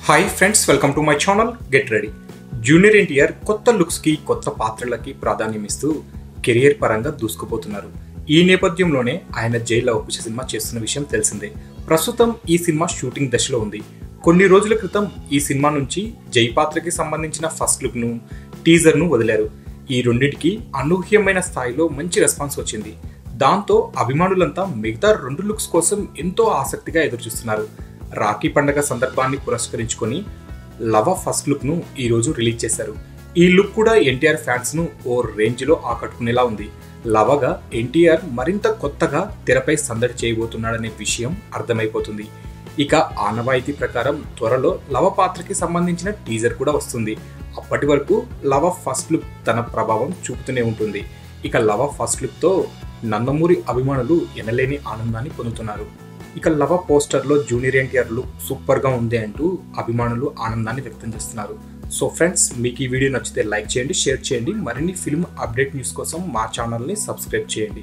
Hi friends, welcome to my channel get ready. Junior NTR కొత్త లుక్స్కి కొత్త పాత్రలకి ప్రాధాన్యం ఇస్తూ కెరియర్ పరంగా దూసుకుపోతున్నారు. ఈ నేపథ్యంలోనే ఆయన జైల్లో ఒక సినిమా చేస్తున్న విషయం తెలిసిందే. ప్రస్తుతం ఈ సినిమా షూటింగ్ దశలో ఉంది. కొన్ని రోజుల క్రితం ఈ సినిమా నుంచి జై పాత్రకి సంబంధించిన ఫస్ట్ లుక్ను, టీజర్ను వదిలారు. ఈ రెండింటికి అనూహ్యమైన స్థాయిలో మంచి రెస్పాన్స్ వచ్చింది. దాంతో అభిమానులంతా మిగతా రెండు లుక్స్ కోసం ఎంతో ఆసక్తిగా ఎదురుచూస్తున్నారు. రాఖీ పండుగ సందర్భాన్ని పురస్కరించుకొని లవ ఫస్ట్ లుక్ ను ఈ రోజు రిలీజ్ చేశారు. ఈ లుక్ కూడా ఎన్టీఆర్ ఫ్యాన్స్ ను ఓ రేంజ్ లో ఆకట్టుకునేలా ఉంది. లవగా ఎన్టీఆర్ మరింత కొత్తగా తెరపై సందడి చేయబోతున్నాడనే విషయం అర్థమైపోతుంది. ఇక ఆనవాయితీ ప్రకారం త్వరలో లవ పాత్రకి సంబంధించిన టీజర్ కూడా వస్తుంది. అప్పటి వరకు లవ ఫస్ట్ లుక్ తన ప్రభావం చూపుతూనే ఉంటుంది. ఇక లవ ఫస్ట్ లుక్ తో నందమూరి అభిమానులు ఎనలేని ఆనందాన్ని పొందుతున్నారు. ఇక లవ పోస్టర్లో జూనియర్ ఎన్టీఆర్ లుక్ సూపర్గా ఉంది అంటూ అభిమానులు ఆనందాన్ని వ్యక్తం చేస్తున్నారు. సో ఫ్రెండ్స్, మీకు ఈ వీడియో నచ్చితే లైక్ చేయండి, షేర్ చేయండి. మరిన్ని ఫిల్మ్ అప్డేట్ న్యూస్ కోసం మా ఛానల్ని సబ్స్క్రైబ్ చేయండి.